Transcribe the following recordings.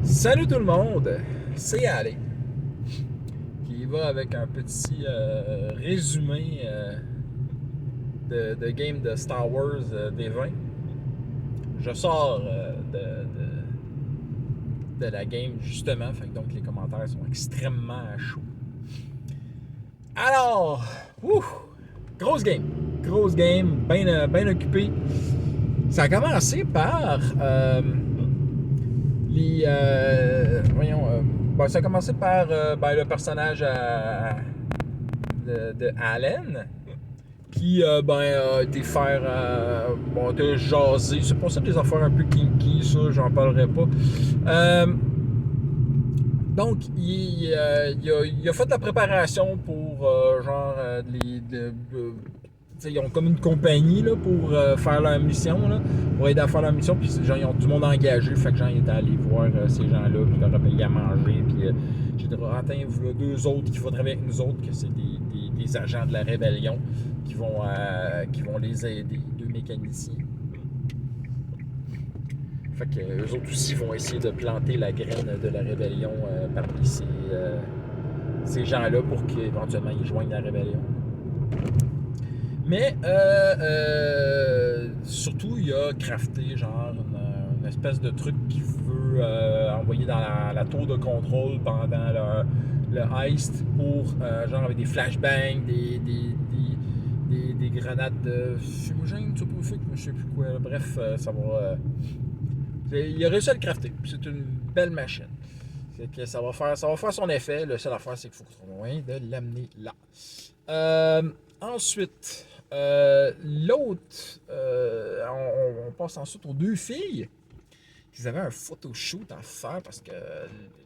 Salut tout le monde, c'est Ali qui va avec un petit résumé de game de Star Wars des 20. Je sors de la game justement, donc les commentaires sont extrêmement chauds. Alors, grosse game, bien occupée. Ça a commencé par ça a commencé par le personnage de Allen qui a été faire été jasé. C'est pour ça des affaires un peu kinky, ça, j'en parlerai pas. Donc, il a fait la préparation pour ils ont comme une compagnie là, pour faire leur mission, là, pour aider à faire leur mission, puis genre, ils ont du monde engagé, fait que genre, ils étaient allés voir ces gens-là, puis leur a payé à manger, puis j'ai dit, attends, vous là, deux autres qui vont travailler avec nous autres, que c'est des agents de la rébellion qui vont les aider, deux mécaniciens. Fait que eux autres aussi vont essayer de planter la graine de la rébellion parmi ces gens-là pour qu'éventuellement ils joignent la rébellion. Mais surtout, il a crafté genre une espèce de truc qu'il veut envoyer dans la tour de contrôle pendant le heist pour genre avec des flashbangs, des grenades de fumogène, je sais plus quoi. Bref, ça va. Il a réussi à le crafter. C'est une belle machine. C'est que ça va faire son effet. Le seul affaire, c'est qu'il faut trouver moyen de l'amener là. Ensuite, l'autre, on passe ensuite aux deux filles qui avaient un photoshoot à faire parce que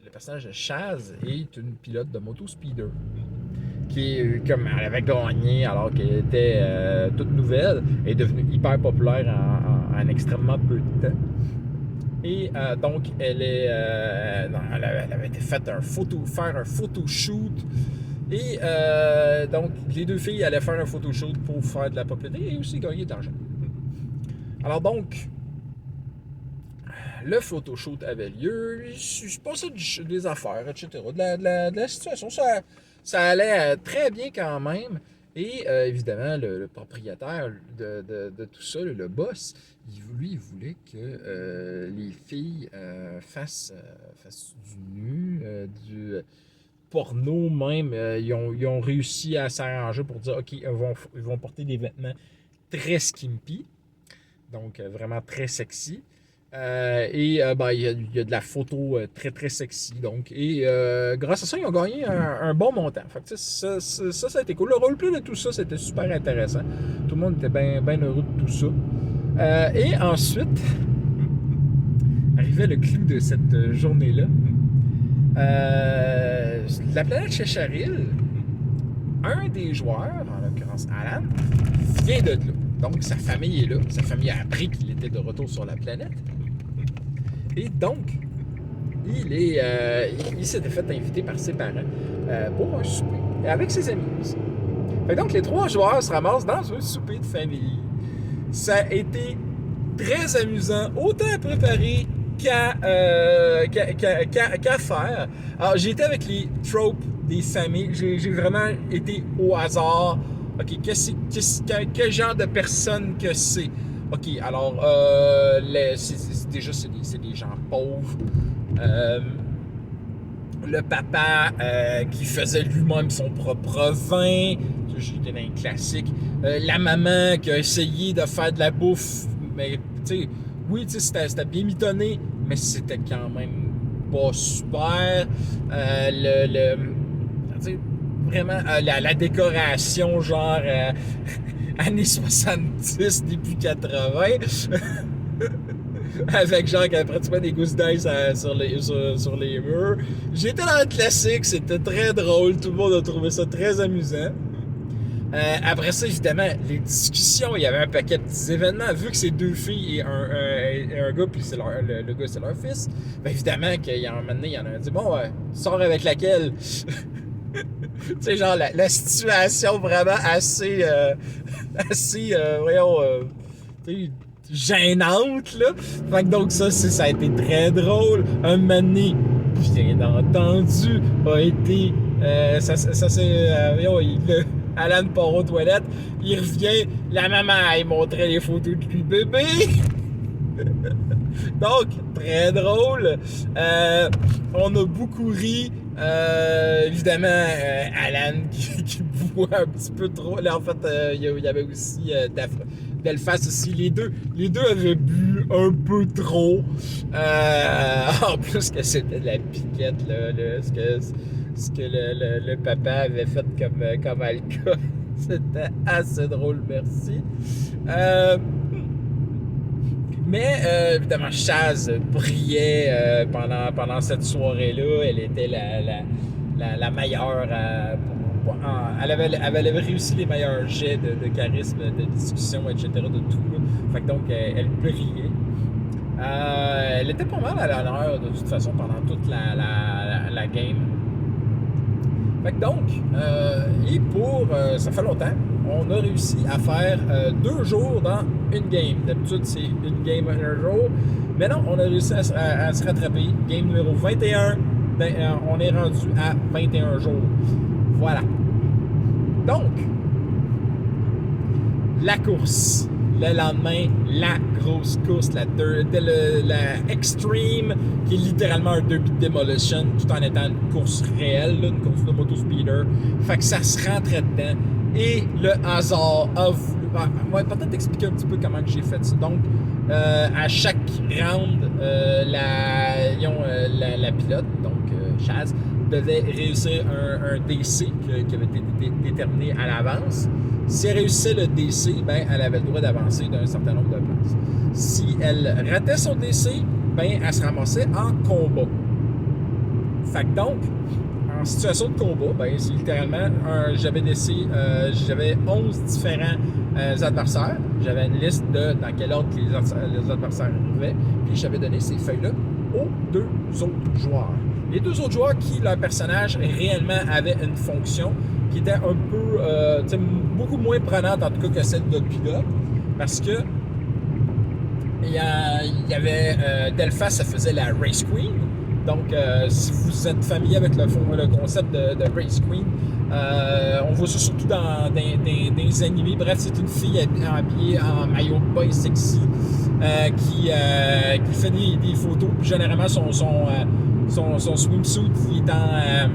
le personnage de Chaz est une pilote de moto speeder qui, comme elle avait gagné alors qu'elle était toute nouvelle, est devenue hyper populaire en extrêmement peu de temps. Et donc, elle avait été faite faire un photoshoot. Et donc, les deux filles allaient faire un photoshoot pour faire de la popularité et aussi gagner de l'argent. Alors donc, le photoshoot avait lieu, il se passait des affaires, etc. De la situation, ça allait très bien quand même. Et évidemment, le propriétaire de tout ça, le boss, il voulait que les filles fassent du nu, du porno même. Ils ont réussi à s'arranger pour dire, OK, ils vont porter des vêtements très skimpy, donc vraiment très sexy. Il y a de la photo très très sexy donc grâce à ça ils ont gagné un bon montant. Fait que, ça a été cool. Le roleplay de tout ça c'était super intéressant. Tout le monde était bien heureux de tout ça. Et ensuite arrivait le clou de cette journée-là. La planète Cheshire, un des joueurs, en l'occurrence Alan, vient de là. Donc sa famille est là. Sa famille a appris qu'il était de retour sur la planète. Et donc, il s'était fait inviter par ses parents pour un souper, avec ses amis aussi. Fait donc, les trois joueurs se ramassent dans un souper de famille. Ça a été très amusant, autant à préparer qu'à faire. Alors, j'ai été avec les tropes des familles. J'ai vraiment été au hasard. OK, quel genre de personne que c'est? OK, alors, c'est des gens pauvres. Le papa qui faisait lui-même son propre vin. J'étais dans un classique. La maman qui a essayé de faire de la bouffe. Mais, tu sais, oui, c'était bien mitonné, mais c'était quand même pas super. Vraiment, la décoration, genre... années 70, début 80, avec genre qui avait pratiquement des gousses d'ail sur les murs. J'étais dans le classique, c'était très drôle, tout le monde a trouvé ça très amusant. Après ça, évidemment, les discussions, il y avait un paquet de petits événements, vu que c'est deux filles et un gars, puis le gars c'est leur fils, ben évidemment qu'il y a un moment donné, il y en a un qui dit « Bon, sors avec laquelle? » Tu sais, genre, la situation vraiment assez, voyons, tu sais, gênante, là. Fait que donc ça a été très drôle. Un moment donné, bien entendu, a été... ça c'est... Alan part aux toilettes, il revient, la maman, elle montrait les photos de lui bébé. Donc, très drôle. On a beaucoup ri. Évidemment, Alan qui boit un petit peu trop. Là, en fait, il y avait aussi Belfast aussi. Les deux avaient bu un peu trop. En plus que c'était de la piquette, là, ce que le papa avait fait comme alcool. C'était assez drôle, merci. Mais évidemment, Chaz brillait pendant cette soirée-là. Elle était la meilleure. Elle avait réussi les meilleurs jets de charisme, de discussion, etc. de tout. Là. Fait que donc, elle brillait. Elle était pas mal à l'honneur de toute façon pendant toute la game. Fait que donc, et pour, ça fait longtemps, on a réussi à faire 2 jours dans une game. D'habitude, c'est une game un jour. Mais non, on a réussi à se rattraper. Game numéro 21, on est rendu à 21 jours. Voilà. Donc, la course. Le lendemain, la grosse course, la Extreme, qui est littéralement un Derby Demolition, tout en étant une course réelle, là, une course de motospeeder. Fait que ça se rentrait dedans. Et le hasard a voulu... On va peut-être expliquer un petit peu comment j'ai fait ça. Donc, à chaque round, la pilote, donc Chaz, devait réussir un DC qui avait été déterminé à l'avance. Si elle réussissait le DC, ben, elle avait le droit d'avancer d'un certain nombre de places. Si elle ratait son DC, ben, elle se ramassait en combat. Fait que donc, en situation de combat, ben, c'est littéralement, j'avais 11 différents adversaires. J'avais une liste dans quel ordre les adversaires arrivaient, puis j'avais donné ces feuilles-là aux 2 autres joueurs. Les 2 autres joueurs qui, leur personnage, réellement avait une fonction qui était un peu, beaucoup moins prenante en tout cas que celle de pilote, parce que il y avait Delphas, ça faisait la Race Queen. Donc, si vous êtes familier avec le concept de Race Queen, on voit ça surtout dans des animés. Bref, c'est une fille habillée en maillot de bain sexy qui fait des photos. Puis généralement, son swimsuit, il est en...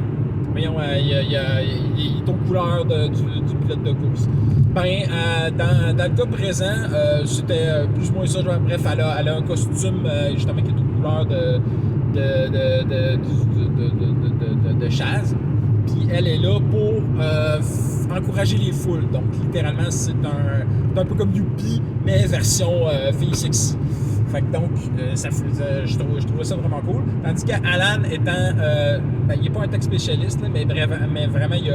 il est aux couleurs du pilote de course. Ben, dans le cas présent, c'était plus ou moins ça. Bref, elle a un costume justement qui est aux couleurs de Chaz. Puis elle est là pour encourager les foules. Donc, littéralement, c'est un peu comme Youpi, mais version fille sexy. Fait que donc, je trouvais ça vraiment cool. Tandis qu'Alan étant... il n'est pas un tech spécialiste, là, mais vraiment, il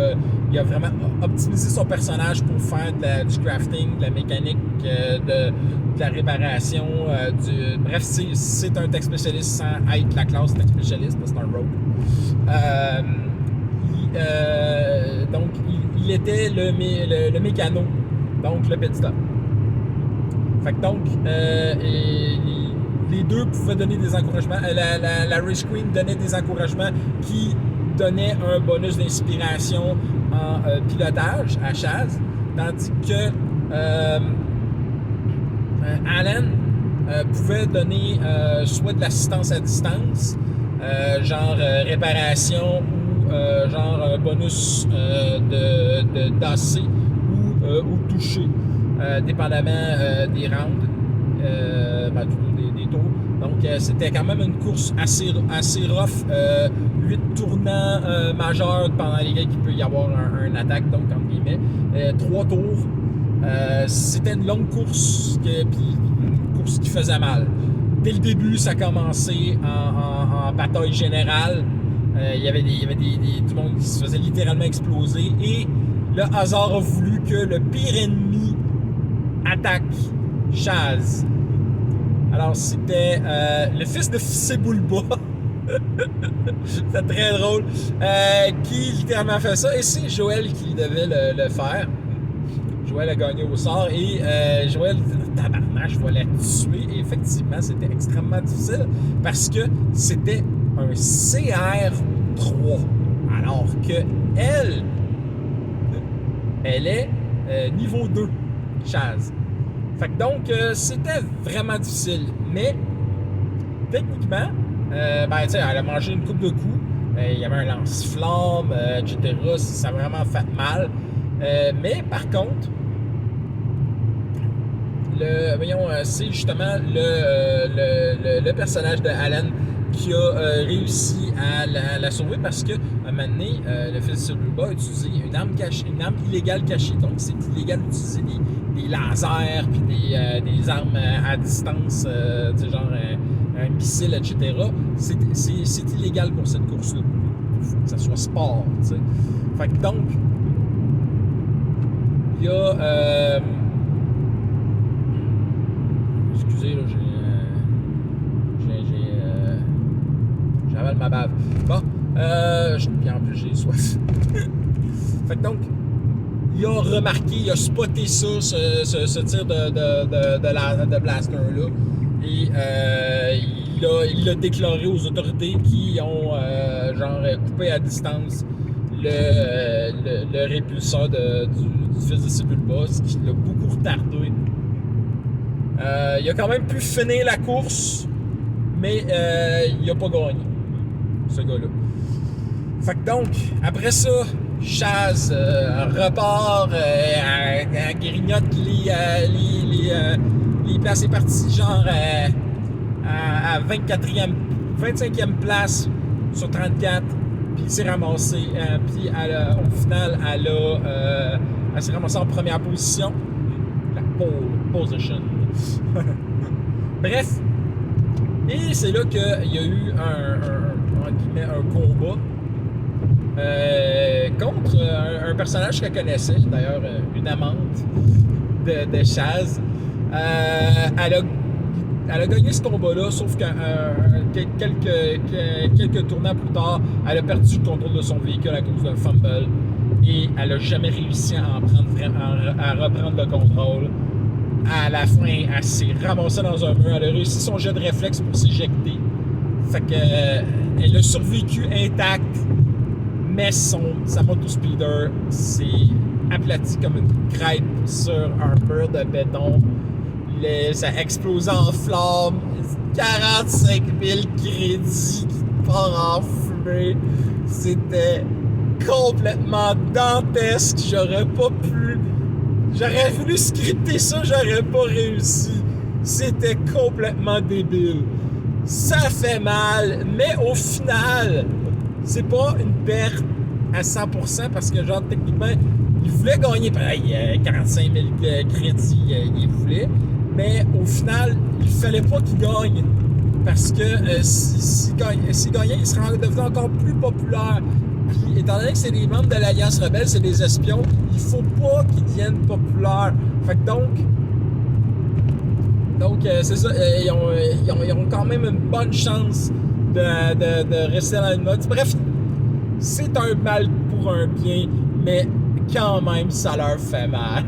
a vraiment optimisé son personnage pour faire du crafting, de la mécanique, de la réparation. Bref, c'est un tech spécialiste sans être la classe tech spécialiste, parce que c'est un rogue. Donc, il était le mécano, donc le pit stop. Fait que donc, les deux pouvaient donner des encouragements. La Race Queen donnait des encouragements qui donnaient un bonus d'inspiration en pilotage à Chaz, tandis que Alan pouvait donner soit de l'assistance à distance, genre réparation ou genre bonus d'AC ou toucher. Dépendamment des rounds, des tours. Donc, c'était quand même une course assez rough. 8 tournants majeurs pendant lesquels il peut y avoir un attaque, donc, entre guillemets. 3 tours. C'était une longue course, une course qui faisait mal. Dès le début, ça a commencé en bataille générale. Il y avait tout le monde qui se faisait littéralement exploser. Et le hasard a voulu que le pire ennemi attaque Chaz. Alors, c'était le fils de Sebulba. C'était très drôle. Qui littéralement fait ça. Et c'est Joël qui devait le faire. Joël a gagné au sort. Et Joël tabarnak, je vais la tuer. Et effectivement, c'était extrêmement difficile parce que c'était un CR3. Alors que elle est niveau 2, Chaz. Fait que donc, c'était vraiment difficile. Mais, techniquement, tu sais, elle a mangé une coupe de coups. Il y avait un lance-flamme, etc. Ça a vraiment fait mal. Mais, par contre, c'est justement le personnage de Alan qui a réussi à la sauver parce que à un moment donné, le fils de Silverba a utilisé une arme illégale cachée. Donc, c'est illégal d'utiliser des lasers puis des armes à distance, genre un missile, etc. C'est illégal pour cette course-là. Il faut que ça soit sport, tu sais. Fait que donc, il y a... excusez, là, j'avale ma bave. Bon, puis en plus, j'ai soif. Fait que donc, il a remarqué, il a spoté ça, ce tir de blaster-là. Et il l'a déclaré aux autorités qui ont, coupé à distance le répulseur du fils de Silverba, ce qui l'a beaucoup retardé. Il a quand même pu finir la course, mais il n'a pas gagné, ce gars-là. Fait que donc, après ça, Chaz repart, elle grignote les places. C'est parti genre à 25e place sur 34, puis il s'est ramassé. Puis au final, elle s'est ramassée en première position. La pole position. Bref, et c'est là qu'il y a eu un combat contre un personnage qu'elle connaissait, d'ailleurs une amante de Chaz. Elle a gagné ce combat-là, sauf que quelques tournants plus tard, elle a perdu le contrôle de son véhicule à cause d'un fumble et elle n'a jamais réussi à reprendre le contrôle. À la fin, elle s'est ramassée dans un mur. Elle a réussi son jet de réflexe pour s'éjecter. Fait que elle a survécu intacte, mais sa motospeeder s'est aplatie comme une crêpe sur un mur de béton. Ça a explosé en flammes. 45 000 crédits qui partent en fumée. C'était complètement dantesque. J'aurais voulu scripter ça, j'aurais pas réussi. C'était complètement débile. Ça fait mal, mais au final, c'est pas une perte à 100% parce que, genre, techniquement, il voulait gagner 45 000 crédits, il voulait. Mais au final, il fallait pas qu'il gagne. Parce que s'il gagnait, il serait devenu encore plus populaire. Puis, étant donné que c'est des membres de l'Alliance Rebelle, c'est des espions, il faut pas qu'ils deviennent populaires. Fait que donc c'est ça, ils ont quand même une bonne chance de rester dans le mode. Bref, c'est un mal pour un bien, mais quand même, ça leur fait mal.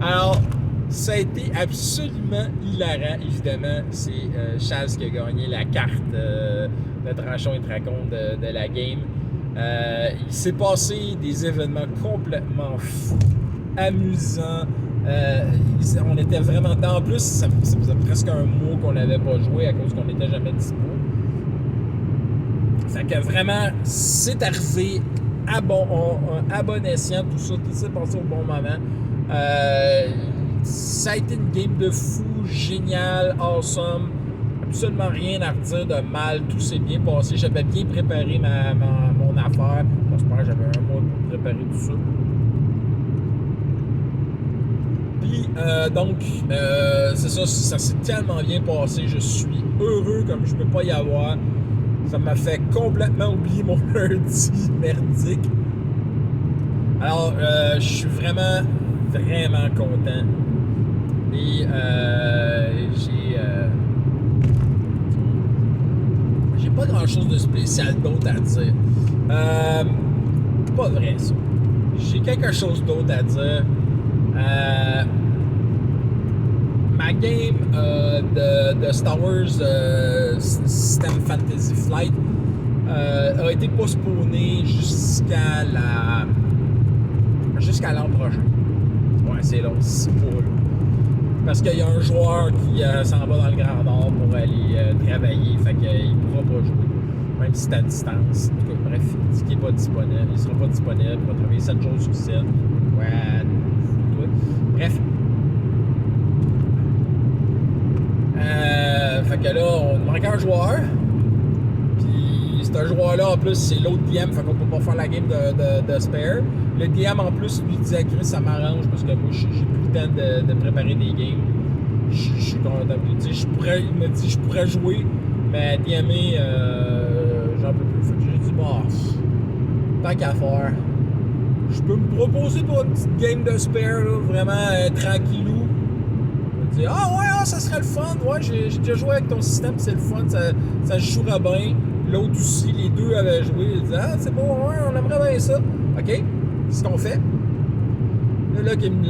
Alors, ça a été absolument hilarant, évidemment. C'est Chaz qui a gagné la carte de Tranchon et Tracon de la game. Il s'est passé des événements complètement fous, amusants. On était vraiment dedans. En plus, ça faisait presque un mois qu'on n'avait pas joué à cause qu'on n'était jamais dispo. Fait que vraiment, c'est arrivé à bon escient, tout ça, tout s'est passé au bon moment. Ça a été une game de fou, génial, awesome. Absolument rien à redire de mal, tout s'est bien passé. J'avais bien préparé mon affaire. J'espère que j'avais un mois pour préparer tout ça. Puis, c'est ça s'est tellement bien passé. Je suis heureux comme je peux pas y avoir. Ça m'a fait complètement oublier mon lundi merdique. Alors, je suis vraiment, vraiment content. Et j'ai pas grand chose de spécial d'autre à dire. Pas vrai, ça. J'ai quelque chose d'autre à dire. ma game de Star Wars System Fantasy Flight a été postponée jusqu'à l'an prochain. Ouais, c'est long, 6 mois. Là. Parce qu'il y a un joueur qui s'en va dans le Grand Nord pour aller travailler, fait qu'il ne pourra pas jouer. Même si c'est à distance. En tout cas, bref, il dit qu'il n'est pas disponible. Il ne sera pas disponible. Il va travailler 7 jours sur 7. Ouais, bref. Fait que là, on manque un joueur. Puis ce joueur-là, en plus, c'est l'autre DM. Fait qu'on peut pas faire la game de Spare. Le DM, en plus, lui disait que ça m'arrange parce que moi, j'ai plus le temps de préparer des games. Je suis content. Il me dit je pourrais jouer, mais DMer, j'en peux plus. Fait que j'ai dit, bon, tant qu'à faire. Je peux me proposer pour une petite game de Spare, là, vraiment tranquillou. Je me dis, ouais, ça serait le fun. Ouais, j'ai déjà joué avec ton système, c'est le fun, ça jouera bien. L'autre aussi, les deux avaient joué. Ils disaient, c'est bon, ouais, on aimerait bien ça. OK, c'est ce qu'on fait. Là, qu'il me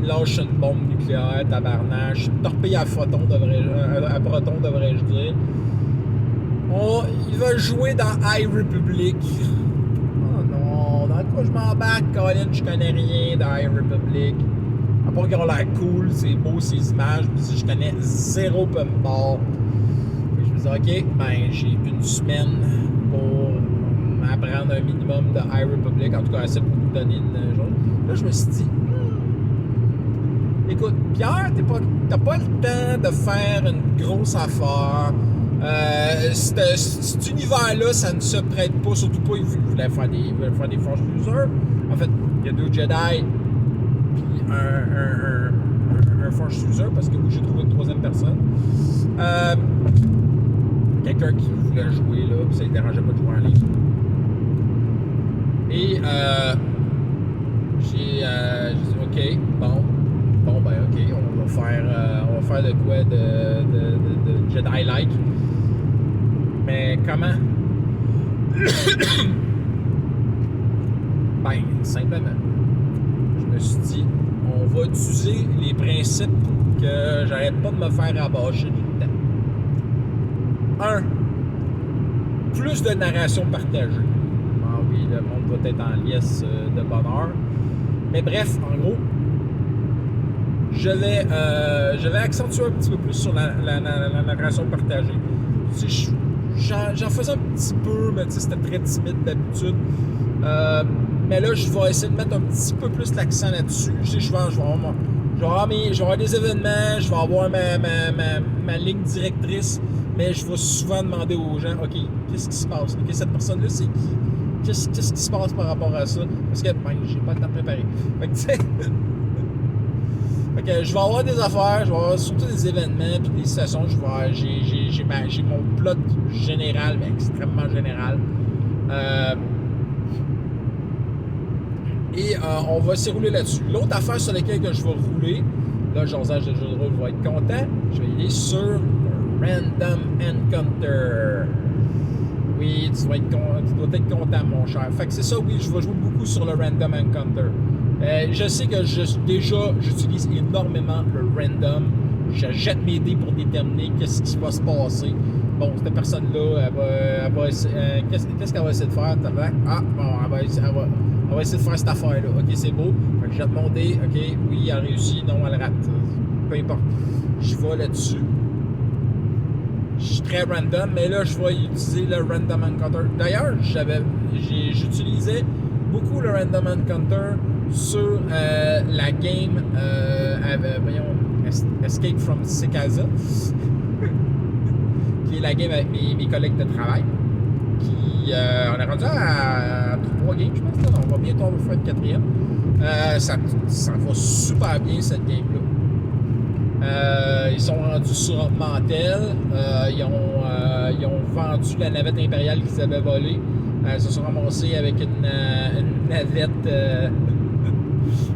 lâche une bombe nucléaire, tabarnache, torpille à proton, devrais-je dire. Il va jouer dans High Republic. Oh non, dans quoi je m'embarque, Colin, je connais rien dans High Republic. À part qu'ils ont l'air cool, c'est beau ces images, mais je connais zéro Pumpball. Je me dis, OK, ben j'ai une semaine pour m'apprendre un minimum de High Republic, en tout cas assez pour me donner une journée. Là, je me suis dit, écoute, Pierre, t'as pas le temps de faire une grosse affaire. Cet univers-là, ça ne se prête pas, surtout pas, ils voulaient faire des Force Users. En fait, il y a 2 Jedi, puis un Force User, parce que oui, j'ai trouvé une 3e personne. Quelqu'un qui voulait jouer, là, ça ne dérangeait pas de jouer en ligne. Et j'ai dit, OK, bon, ben, OK, on va faire de quoi de Jedi-like. Mais comment? Ben, simplement, je me suis dit, on va utiliser les principes que j'arrête pas de me faire rabâcher tout le temps. 1. Plus de narration partagée. Ah oui, le monde va être en liesse de bonheur. Mais bref, en gros, je vais accentuer un petit peu plus sur la narration partagée. Tu sais, j'en faisais un petit peu, mais tu sais, c'était très timide d'habitude. Mais là, je vais essayer de mettre un petit peu plus l'accent là-dessus. Tu sais, je vais avoir des événements, je vais avoir ma ligne directrice, mais je vais souvent demander aux gens, OK, qu'est-ce qui se passe? OK, cette personne-là, c'est qui? Qu'est-ce qui se passe par rapport à ça? Parce que, ben, j'ai pas le temps de préparer. Fait que, tu sais... Fait que je vais avoir des affaires, je vais avoir surtout des événements puis des sessions. J'ai mon plot général, mais extrêmement général. Et on va s'y rouler là-dessus. L'autre affaire sur laquelle que je vais rouler, là, Josage de jeu de rôle va être content. Je vais y aller sur Random Encounter. Oui, tu dois être content, mon cher. Fait que c'est ça, oui, je vais jouer beaucoup sur le Random Encounter. Je sais que j'utilise énormément le random. Je jette mes dés pour déterminer qu'est-ce qui va se passer. Bon, cette personne-là, qu'est-ce qu'elle va essayer de faire? Elle va essayer de faire cette affaire-là. OK, c'est beau. Fait que je jette mon dé. OK, oui, elle réussit. Non, elle rate. Peu importe. Je vais là-dessus. Je suis très random, mais là, je vais utiliser le Random Encounter. D'ailleurs, j'utilisais beaucoup le Random Encounter sur la game Escape from Sekasa, qui est la game avec mes collègues de travail. On est rendu à 3 games, je pense. Là. On va bientôt faire une 4e. Ça va super bien, cette game-là. Ils sont rendus sur Mantel. Ils ont vendu la navette impériale qu'ils avaient volée. Ils se sont ramassés avec une navette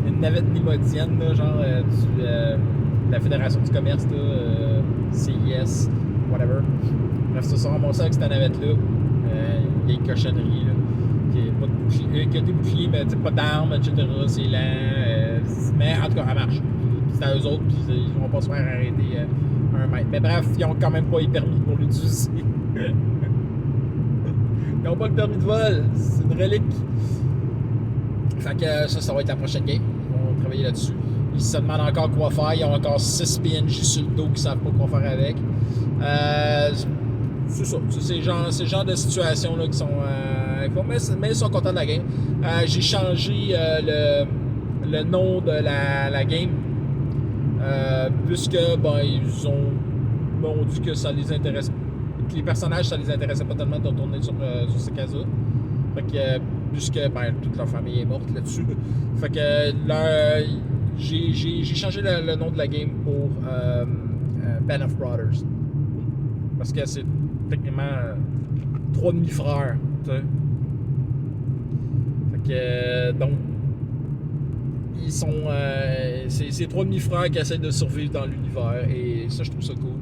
une navette nimodienne, là, genre de la Fédération du commerce, là, CIS, whatever. Bref, ils se sont ramassés avec cette navette-là. Une vieille cochonnerie, là, qui a des boucliers, mais pas d'armes, etc. C'est lent. Mais en tout cas, elle marche. c'est à eux autres, puis ils vont pas se faire arrêter 1 mètre. Mais bref, ils ont quand même pas les permis pour l'utiliser. Ils n'ont pas le permis de vol, c'est une relique. Fait que ça va être la prochaine game. Ils vont travailler là-dessus. Ils se demandent encore quoi faire. Ils ont encore 6 PNJ sur le dos qui ne savent pas quoi faire avec. C'est ça. C'est ce genre de situation là qui sont. Mais ils sont contents de la game. J'ai changé le nom de la game. Puisque ils m'ont dit que ça les intéresse. Que les personnages, ça les intéressait pas tellement de retourner sur ces cases-là. Fait que, puisque toute leur famille est morte là-dessus. Fait que j'ai changé le nom de la game pour Band of Brothers. Parce que c'est techniquement 3 demi-frères. T'sais. Fait que, donc, ils sont. C'est 3 demi-frères qui essaient de survivre dans l'univers. Et ça, je trouve ça cool.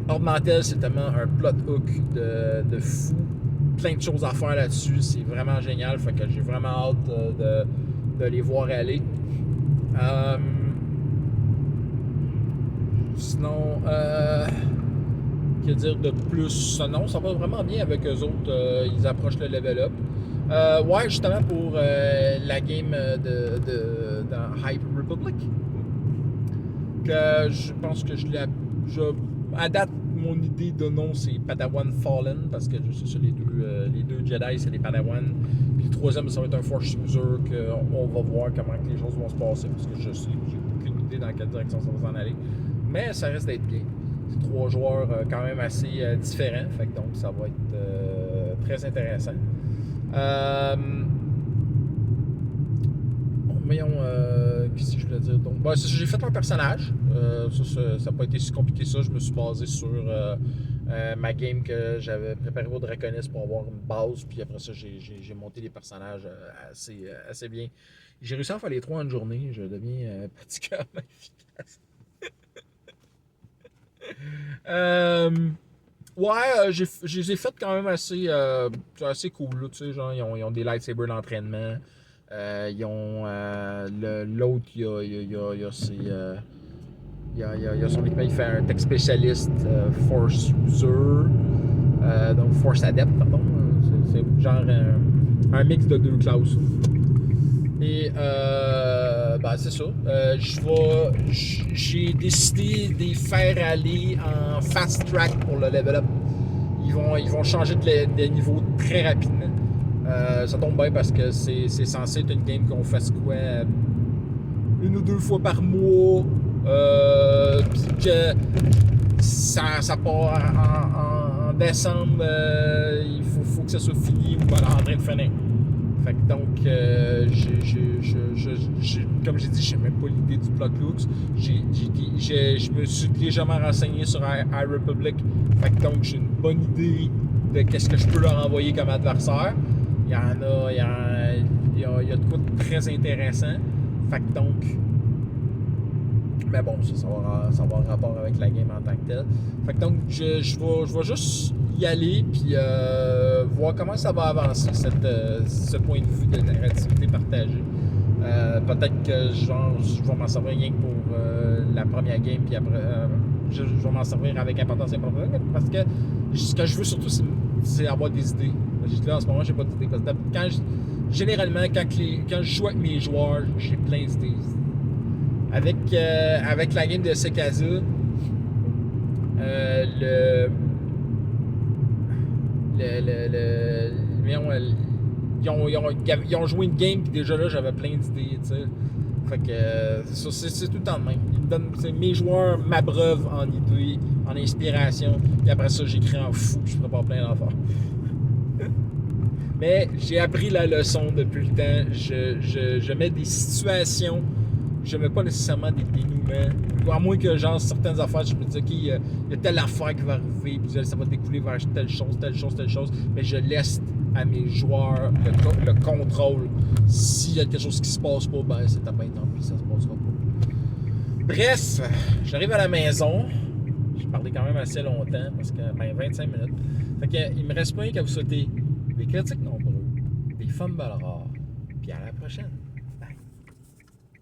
Ordmantel, c'est tellement un plot hook de fou. Plein de choses à faire là-dessus. C'est vraiment génial. Fait que j'ai vraiment hâte de les voir aller. Sinon, que dire de plus? Non, ça va vraiment bien avec eux autres. Ils approchent le level up. Ouais, justement pour la game dans Hype Republic. Que je pense que à date, mon idée de nom, c'est Padawan Fallen, parce que c'est ça, les deux Jedi, c'est les Padawan. Puis le troisième, ça va être un Force User, qu'on va voir comment les choses vont se passer, parce que j'ai aucune idée dans quelle direction ça va s'en aller. Mais ça reste d'être bien. C'est 3 joueurs quand même assez différents, fait que donc ça va être très intéressant. Voyons, qu'est-ce que je voulais dire? Donc, j'ai fait un personnage. Ça n'a pas été si compliqué que ça. Je me suis basé sur ma game que j'avais préparée au Draconis pour avoir une base. Puis après ça, j'ai monté des personnages assez bien. J'ai réussi à faire les 3 en une journée. Je deviens particulièrement efficace. Ouais, je les ai fait quand même assez cool. Là, tu sais, genre, ils ont des lightsabers d'entraînement. Ils ont l'autre, il y a son équipement, il fait un tech spécialiste Force User, donc Force Adept, pardon. C'est genre un mix de 2 classes. Et c'est ça. J'ai décidé de les faire aller en fast track pour le level up. Ils vont changer de niveau très rapidement. Ça tombe bien parce que c'est censé être une game qu'on fasse quoi 1 ou 2 fois par mois. Puis que ça part en décembre. Il faut que ça soit fini ou en train de finir. Fait que donc, comme j'ai dit, je n'ai même pas l'idée du plot looks. Je me suis légèrement renseigné sur iRepublic. Fait que donc, j'ai une bonne idée de qu'est-ce que je peux leur envoyer comme adversaire. Il y a de quoi de très intéressant. Fait que donc, mais bon, ça va avoir rapport avec la game en tant que telle. Fait que donc, je vais juste y aller puis voir comment ça va avancer ce point de vue de narrativité partagée. Peut-être que je vais m'en servir rien que pour la première game puis après je vais m'en servir avec importance et problème parce que ce que je veux surtout c'est avoir des idées. Là en ce moment j'ai pas d'idées parce que généralement quand je joue avec mes joueurs j'ai plein d'idées. Avec la game de Sekaza, ils ont joué une game puis déjà là j'avais plein d'idées, tu sais. Fait que c'est tout le temps de même. Mes joueurs m'abreuvent en idées, en inspiration, puis après ça j'écris en fou, je prépare plein d'affaires. Mais j'ai appris la leçon depuis le temps. Je mets des situations. Je mets pas nécessairement des dénouements. À moins que, genre, certaines affaires, je me dis, OK, il y a telle affaire qui va arriver, puis ça va découler vers telle chose. Mais je laisse à mes joueurs le contrôle. S'il y a quelque chose qui se passe pas, ben c'est à peine, tant pis, ça se passera pas. Bref, j'arrive à la maison. J'ai parlé quand même assez longtemps, parce que, 25 minutes. Fait que, il me reste pas qu'à vous souhaiter des critiques nombreux, des fumbles rares, puis à la prochaine.